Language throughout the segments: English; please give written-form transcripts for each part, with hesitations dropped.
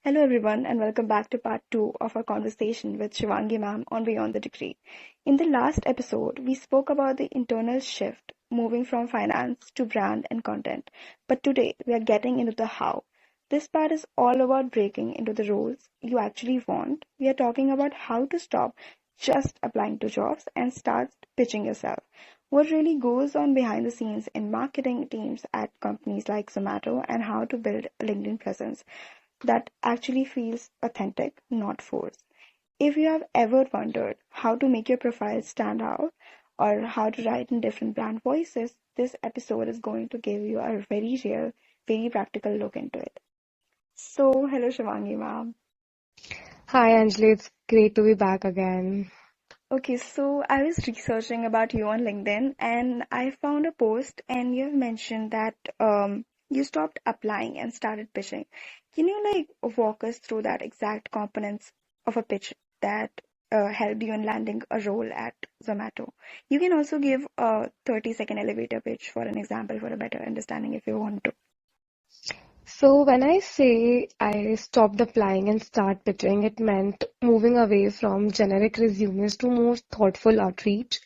Hello, everyone, and welcome back to part two of our conversation with Shivangi ma'am on Beyond the Degree. In the last episode, we spoke about the internal shift moving from finance to brand and content. But today, we are getting into the how. This part is all about breaking into the roles you actually want. We are talking about how to stop just applying to jobs and start pitching yourself. What really goes on behind the scenes in marketing teams at companies like Zomato and how to build a LinkedIn presence that actually feels authentic, not forced. If you have ever wondered how to make your profile stand out or how to write in different brand voices, this episode is going to give you a very real, very practical look into it. So, hello Shivangi ma'am. Hi Anjali, it's great to be back again. Okay, so I was researching about you on LinkedIn and I found a post and you have mentioned that you stopped applying and started pitching. Can you walk us through that exact components of a pitch that helped you in landing a role at Zomato? You can also give a 30-second elevator pitch for an example for a better understanding if you want to. So when I say I stopped applying and start pitching, it meant moving away from generic resumes to more thoughtful outreach.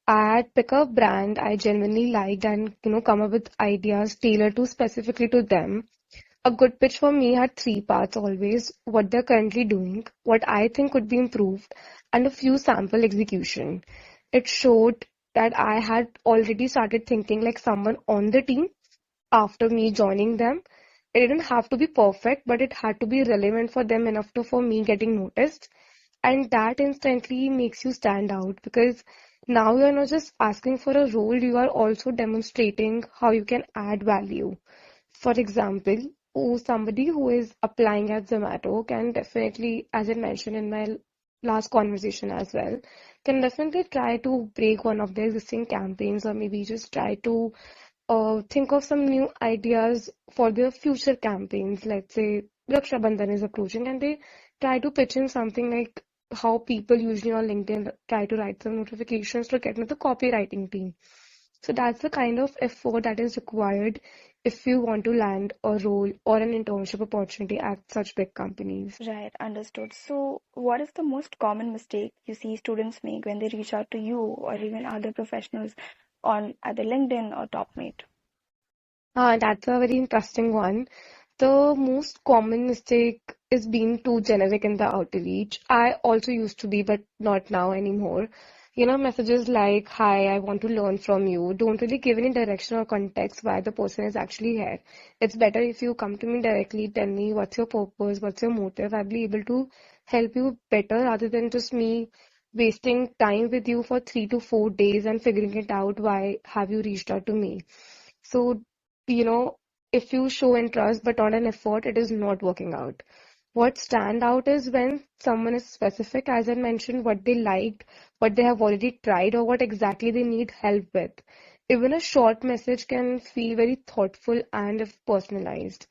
I'd pick a brand I genuinely liked and come up with ideas tailored to specifically to them. A good pitch for me had three parts always: what they're currently doing, what I think could be improved, and a few sample execution. It showed that I had already started thinking like someone on the team after me joining them. It didn't have to be perfect, but it had to be relevant for them enough to for me getting noticed. And that instantly makes you stand out because now you're not just asking for a role, you are also demonstrating how you can add value. For example, somebody who is applying at Zomato can definitely, as I mentioned in my last conversation as well, can definitely try to break one of their existing campaigns or maybe just try to think of some new ideas for their future campaigns. Let's say Raksha Bandhan is approaching and they try to pitch in something like how people usually on LinkedIn try to write some notifications to get into the copywriting team. So that's the kind of effort that is required if you want to land a role or an internship opportunity at such big companies. Right, understood. So, what is the most common mistake you see students make when they reach out to you or even other professionals on either LinkedIn or TopMate? That's a very interesting one. The most common mistake is being too generic in the outreach. I also used to be, but not now anymore. Messages like, "Hi, I want to learn from you," don't really give any direction or context why the person is actually here. It's better if you come to me directly, tell me what's your purpose, what's your motive. I'll be able to help you better rather than just me wasting time with you for 3 to 4 days and figuring it out why have you reached out to me. So, you know, if you show interest but not an effort, it is not working out. What stand out is when someone is specific, as I mentioned, what they liked, what they have already tried, or what exactly they need help with. Even a short message can feel very thoughtful and if personalized.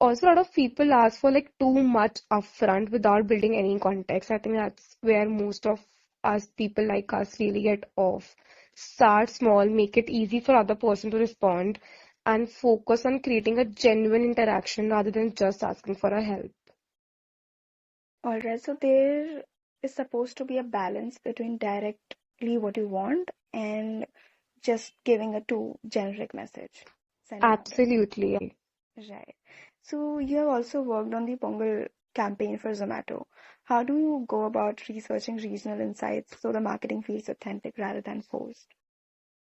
Also, a lot of people ask for like too much upfront without building any context. I think that's where most of us people like us really get off. Start small, make it easy for other person to respond, and focus on creating a genuine interaction rather than just asking for a help. All right, so there is supposed to be a balance between directly what you want and just giving a too generic message, sending out the Absolutely. right. So you have also worked on the Pongal campaign for Zomato. How do you go about researching regional insights so the marketing feels authentic rather than forced?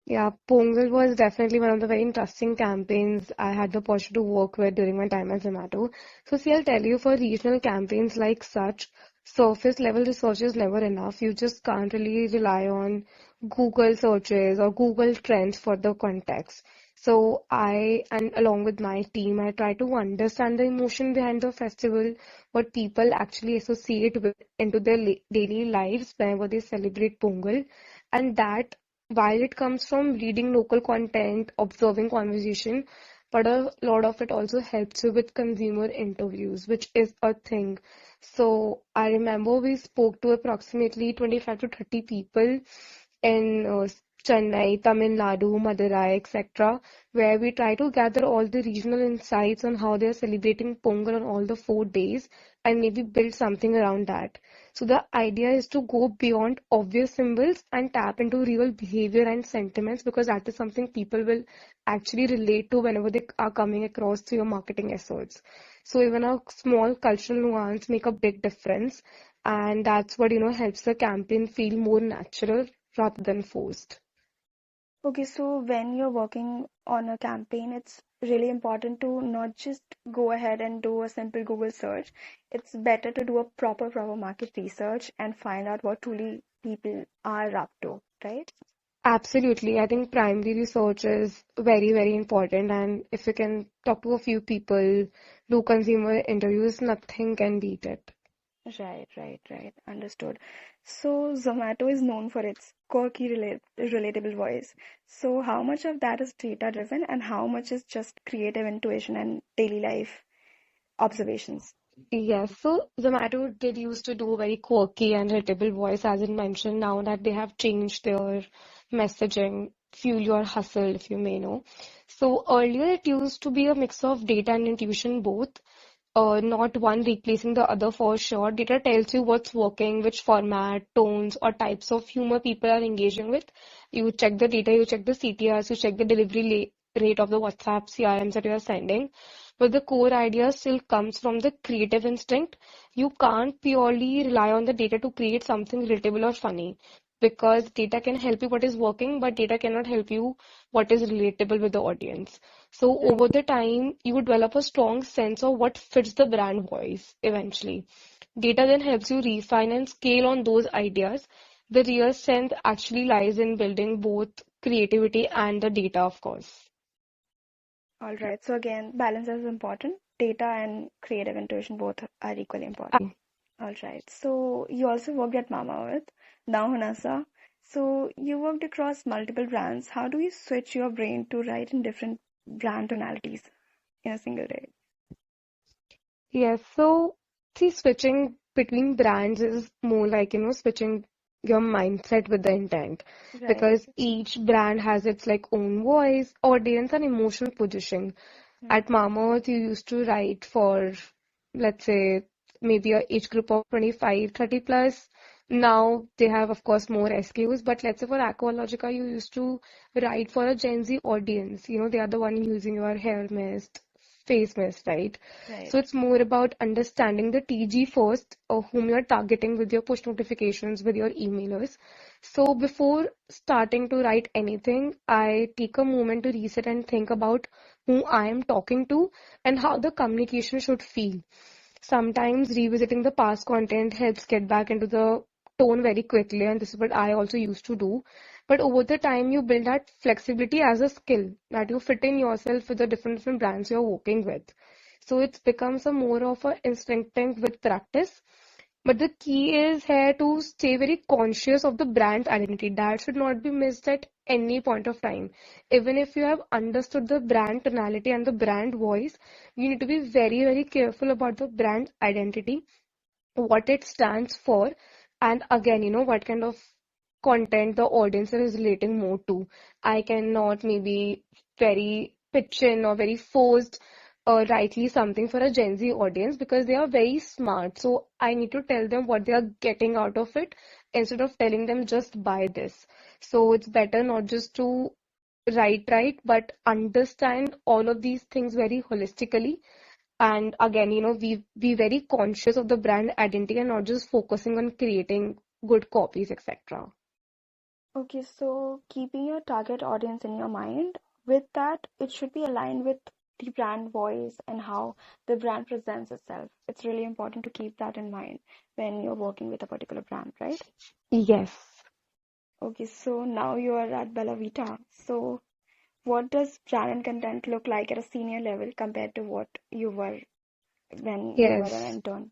Yeah, Pongal was definitely one of the very interesting campaigns I had the opportunity to work with during my time at Zomato. So, see, I'll tell you, for regional campaigns like such, surface level research is never enough. You just can't really rely on Google searches or Google trends for the context. So, and along with my team, I try to understand the emotion behind the festival, what people actually associate with into their daily lives whenever they celebrate Pongal. And that while it comes from reading local content, observing conversation, but a lot of it also helps you with consumer interviews, which is a thing. So I remember we spoke to approximately 25 to 30 people in Chennai, Tamil Nadu, Madurai, etc., where we try to gather all the regional insights on how they're celebrating Pongal on all the 4 days and maybe build something around that. So the idea is to go beyond obvious symbols and tap into real behavior and sentiments because that is something people will actually relate to whenever they are coming across to your marketing efforts. So even a small cultural nuance make a big difference, and that's what helps the campaign feel more natural rather than forced. Okay, so when you're working on a campaign, it's really important to not just go ahead and do a simple Google search. It's better to do a proper market research and find out what truly people are up to, right? Absolutely. I think primary research is very, very important. And if you can talk to a few people, do consumer interviews, nothing can beat it. Right. Understood. So Zomato is known for its quirky, relatable voice. So how much of that is data driven and how much is just creative intuition and daily life observations? Yes, so Zomato did used to do very quirky and relatable voice, as it mentioned, now that they have changed their messaging, fuel your hustle, if you may know. So earlier it used to be a mix of data and intuition both, not one replacing the other for sure. Data tells you what's working, which format, tones, or types of humor people are engaging with. You check the data, you check the CTRs, you check the delivery rate of the WhatsApp CRMs that you are sending. But the core idea still comes from the creative instinct. You can't purely rely on the data to create something relatable or funny because data can help you what is working, but data cannot help you what is relatable with the audience. So Right. over the time, you develop a strong sense of what fits the brand voice eventually. Data then helps you refine and scale on those ideas. The real strength actually lies in building both creativity and the data, of course. All right. So again, balance is important. Data and creative intuition both are equally important. All right. So you also worked at Mamaearth, now Honasa. So you worked across multiple brands. How do you switch your brain to write in different brand tonalities in a single day? Yes, so see, switching between brands is more like, switching your mindset with the intent Right. because each brand has its like own voice, audience, and emotional positioning. Hmm. At Mamaearth, you used to write for, let's say, maybe a age group of 25, 30 plus. Now they have, of course, more SKUs, but let's say for Aqualogica, you used to write for a Gen Z audience. They are the one using your hair mist, face mist, right? Right. So it's more about understanding the TG first, or whom you're targeting with your push notifications, with your emailers. So before starting to write anything, I take a moment to reset and think about who I am talking to and how the communication should feel. Sometimes revisiting the past content helps get back into the tone very quickly, and this is what I also used to do. But over the time, you build that flexibility as a skill that you fit in yourself with the different brands you're working with. So it becomes a more of a instinctive with practice. But the key is here to stay very conscious of the brand identity. That should not be missed at any point of time. Even if you have understood the brand tonality and the brand voice, you need to be very, very careful about the brand identity, what it stands for, and again, what kind of content the audience is relating more to. I cannot maybe very pitch in or very forced or rightly something for a Gen Z audience because they are very smart. So I need to tell them what they are getting out of it instead of telling them just buy this. So it's better not just to write, but understand all of these things very holistically and again, be very conscious of the brand identity and not just focusing on creating good copies, etc. Okay, so keeping your target audience in your mind, with that, it should be aligned with the brand voice and how the brand presents itself. It's really important to keep that in mind when you're working with a particular brand, right? Yes, Okay, so now you are at Bella Vita. So what does brand and content look like at a senior level compared to what you were when you were an yes. intern?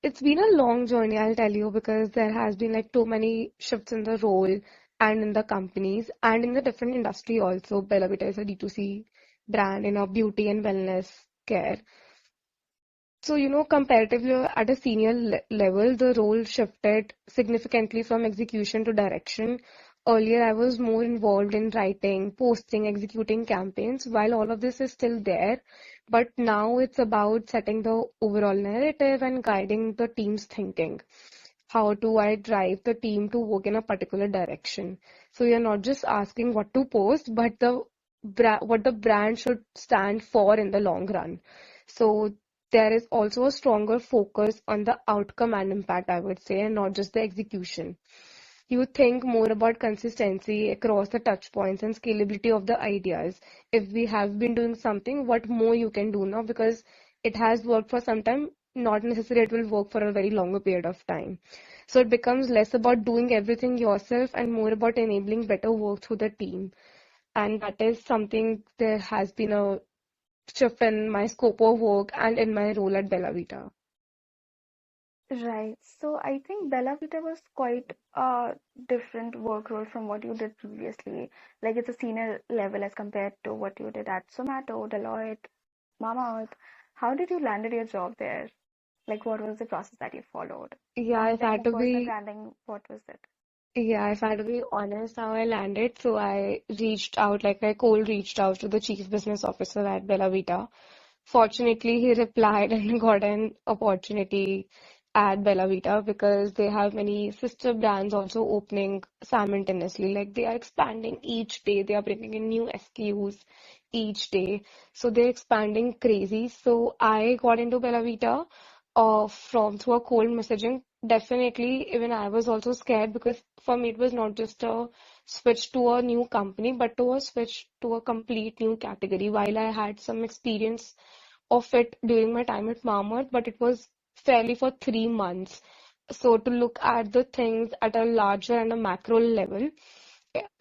It's been a long journey, I'll tell you, because there has been like too many shifts in the role and in the companies and in the different industry also. Bella Vita is a D2C brand in a beauty and wellness care. So, comparatively at a senior level, the role shifted significantly from execution to direction. earlier I was more involved in writing, posting, executing campaigns, while all of this is still there. But now it's about setting the overall narrative and guiding the team's thinking. How do I drive the team to work in a particular direction? So you're not just asking what to post, but what the brand should stand for in the long run. So there is also a stronger focus on the outcome and impact, I would say, and not just the execution. You think more about consistency across the touch points and scalability of the ideas. If we have been doing something, what more you can do now, because it has worked for some time, not necessarily it will work for a very longer period of time. So it becomes less about doing everything yourself and more about enabling better work through the team. And that is something there has been a shift in my scope of work and in my role at Bella Vita. Right. So I think Bella Vita was quite a different work role from what you did previously. Like it's a senior level as compared to what you did at Zomato, Deloitte, Mamaearth. How did you landed your job there? Like what was the process that you followed? Yeah, And if I like had in to personal be branding, what was it? Yeah, if I had to be honest, how I landed, so I reached out, like I cold reached out to the chief business officer at Bella Vita. Fortunately, he replied and got an opportunity at Bella Vita because they have many sister brands also opening simultaneously. Like they are expanding each day, they are bringing in new SKUs each day. So they're expanding crazy. So I got into Bella Vita from through a cold messaging. Definitely, even I was also scared because for me it was not just a switch to a new company, but to a switch to a complete new category. While I had some experience of it during my time at Mamaearth, but it was fairly for 3 months. So to look at the things at a larger and a macro level,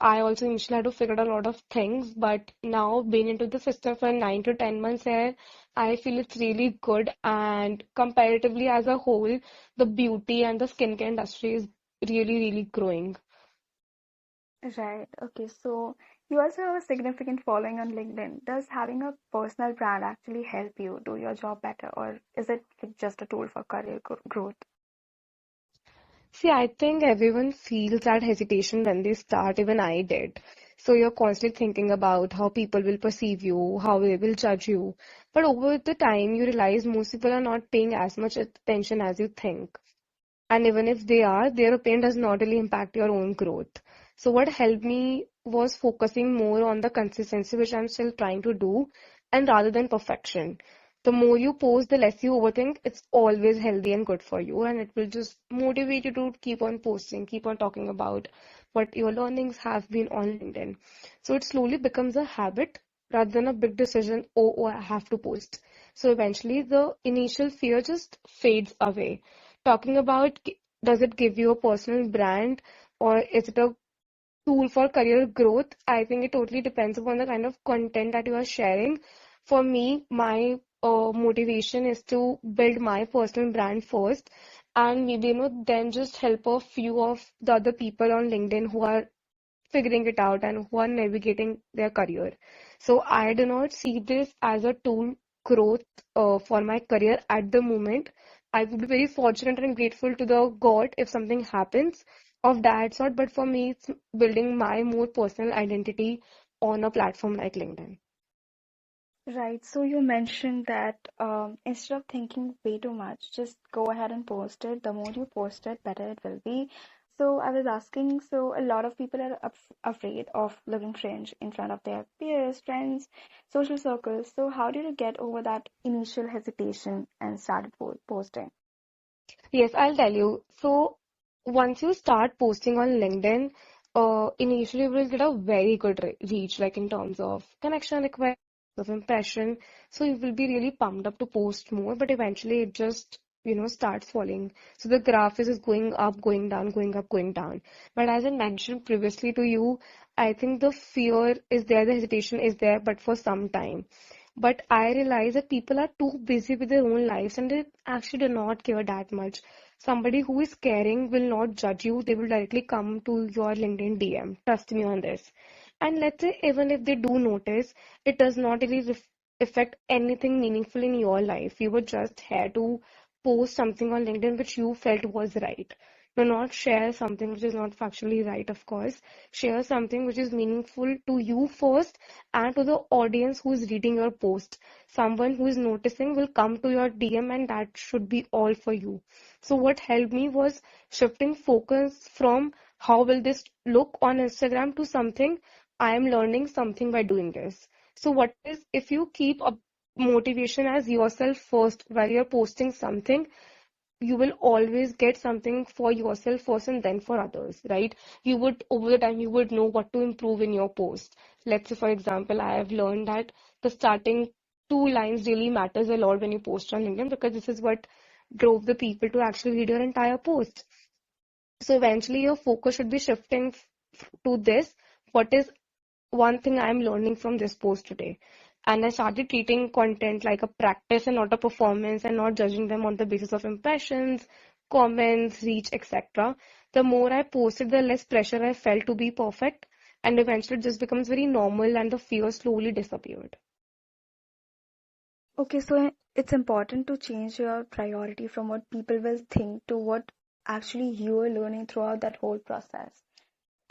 I also initially had to figure out a lot of things, but now being into the system for 9 to 10 months here, I feel it's really good. And comparatively as a whole, the beauty and the skincare industry is really, really growing. Right. Okay. So you also have a significant following on LinkedIn. Does having a personal brand actually help you do your job better, or is it like just a tool for career growth? See, I think everyone feels that hesitation when they start, even I did. So you're constantly thinking about how people will perceive you, how they will judge you. But over the time, you realize most people are not paying as much attention as you think. And even if they are, their opinion does not really impact your own growth. So what helped me was focusing more on the consistency, which I'm still trying to do, and rather than perfection. The more you post, the less you overthink. It's always healthy and good for you, and it will just motivate you to keep on posting, keep on talking about what your learnings have been on LinkedIn. So it slowly becomes a habit rather than a big decision, oh, I have to post. So eventually the initial fear just fades away. Talking about does it give you a personal brand or is it a tool for career growth? I think it totally depends upon the kind of content that you are sharing. For me, my motivation is to build my personal brand first and maybe, then just help a few of the other people on LinkedIn who are figuring it out and who are navigating their career. So I do not see this as a tool growth for my career at the moment. I would be very fortunate and grateful to the God if something happens of that sort, but for me, it's building my more personal identity on a platform like LinkedIn. Right. So you mentioned that instead of thinking way too much, just go ahead and post it. The more you post it, better it will be. So I was asking, so a lot of people are afraid of looking cringe in front of their peers, friends, social circles. So how did you get over that initial hesitation and started posting? Yes, I'll tell you. So once you start posting on LinkedIn, initially you will get a very good reach, like in terms of connection request, of impression. So you will be really pumped up to post more, but eventually it just, starts falling. So the graph is just going up, going down, going up, going down. But as I mentioned previously to you, I think the fear is there, the hesitation is there, but for some time. But I realize that people are too busy with their own lives and they actually do not care that much. Somebody who is caring will not judge you. They will directly come to your LinkedIn DM. Trust me on this. And let's say even if they do notice, it does not really affect anything meaningful in your life. You were just here to post something on LinkedIn which you felt was right. Do not share something which is not factually right, of course. Share something which is meaningful to you first and to the audience who is reading your post. Someone who is noticing will come to your DM, and that should be all for you. So what helped me was shifting focus from how will this look on Instagram to something I am learning something by doing this. So what is, if you keep a motivation as yourself first while you're posting something, you will always get something for yourself first and then for others, right? You would, over the time, you would know what to improve in your post. Let's say, for example, I have learned that the starting two lines really matters a lot when you post on LinkedIn, because this is what drove the people to actually read your entire post. So eventually, your focus should be shifting to this. What is one thing I'm learning from this post today? And I started treating content like a practice and not a performance, and not judging them on the basis of impressions, comments, reach, etc. The more I posted, the less pressure I felt to be perfect. And eventually it just becomes very normal and the fear slowly disappeared. Okay, so it's important to change your priority from what people will think to what actually you are learning throughout that whole process.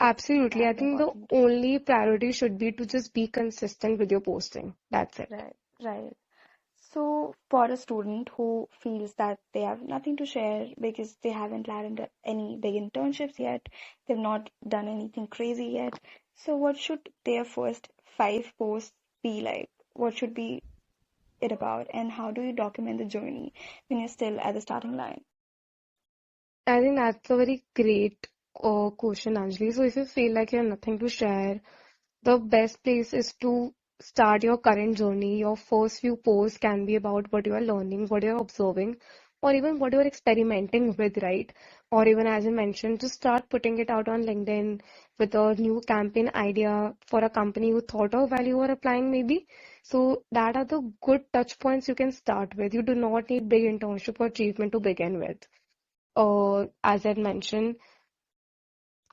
It's Absolutely. I that think the important. only priority should be to just be consistent with your posting. That's it. Right, right. So, for a student who feels that they have nothing to share because they haven't landed any big internships yet, they've not done anything crazy yet. So, what should their first five posts be like? What should be it about? And how do you document the journey when you're still at the starting line? I think that's a very great question, Anjali. So if you feel like you have nothing to share, the best place is to start your current journey. Your first few posts can be about what you are learning, what you are observing, or even what you are experimenting with, right? Or even, as I mentioned, just start putting it out on LinkedIn with a new campaign idea for a company you thought of while you were applying, maybe. So that are the good touch points you can start with. You do not need big internship or achievement to begin with. As I mentioned,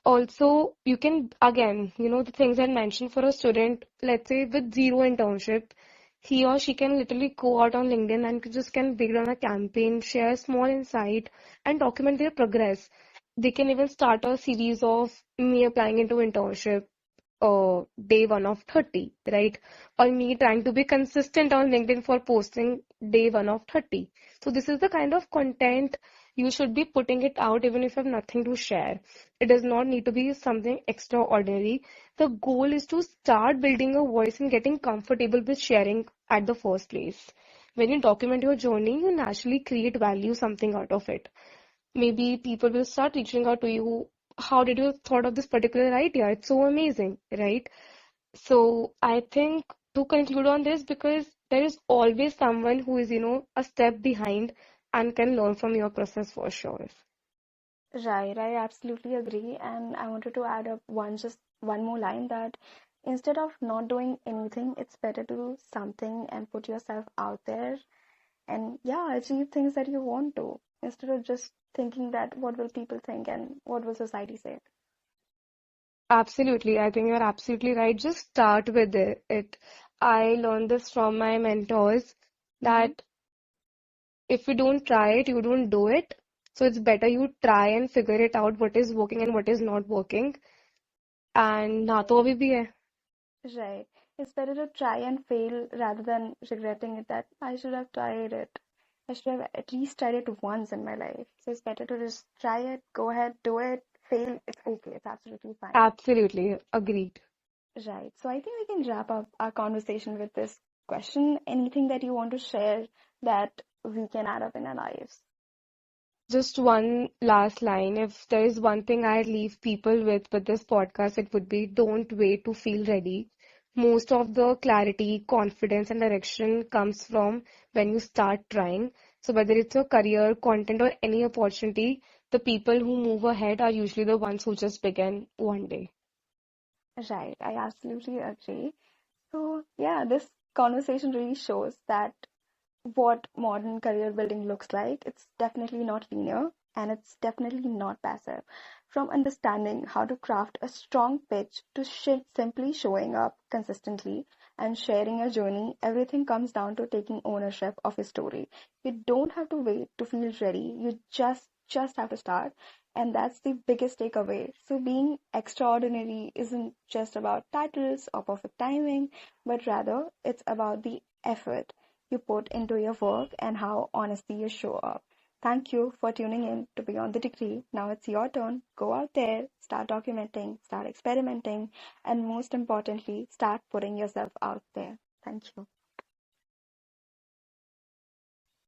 also, you can, again, the things I mentioned for a student, let's say with zero internship, he or she can literally go out on LinkedIn and just can build on a campaign, share a small insight, and document their progress. They can even start a series of me applying into internship day one of 30, right? Or me trying to be consistent on LinkedIn for posting day one of 30. So this is the kind of content you should be putting it out even if you have nothing to share. It does not need to be something extraordinary. The goal is to start building a voice and getting comfortable with sharing at the first place. When you document your journey, you naturally create value, something out of it. Maybe people will start reaching out to you. How did you thought of this particular idea? It's so amazing, right? So I think to conclude on this, because there is always someone who is, a step behind and can learn from your process for sure. Right, I absolutely agree. And I wanted to add up just one more line that instead of not doing anything, it's better to do something and put yourself out there and yeah, achieve things that you want to instead of just thinking that what will people think and what will society say. Absolutely. I think you're absolutely right. Just start with it. I learned this from my mentors Mm-hmm. that if you don't try it, you don't do it. So it's better you try and figure it out what is working and what is not working. And ना तो अभी भी है. Right. It's better to try and fail rather than regretting it that I should have tried it. I should have at least tried it once in my life. So it's better to just try it, go ahead, do it, fail. It's okay. It's absolutely fine. Absolutely. Agreed. Right. So I think we can wrap up our conversation with this question. Anything that you want to share that we can add up in our lives? Just one last line. If there is one thing I'd leave people with this podcast, it would be don't wait to feel ready. Most of the clarity, confidence, and direction comes from when you start trying. So whether it's your career, content, or any opportunity, the people who move ahead are usually the ones who just begin one day. Right. I absolutely agree. So yeah, this conversation really shows that what modern career building looks like. It's definitely not linear and it's definitely not passive. From understanding how to craft a strong pitch to simply showing up consistently and sharing your journey, everything comes down to taking ownership of your story. You don't have to wait to feel ready. You just have to start. And that's the biggest takeaway. So being extraordinary isn't just about titles or perfect timing, but rather it's about the effort you put into your work and how honestly you show up. Thank you for tuning in to Beyond the Degree. Now it's your turn. Go out there, start documenting, start experimenting, and most importantly, start putting yourself out there. Thank you.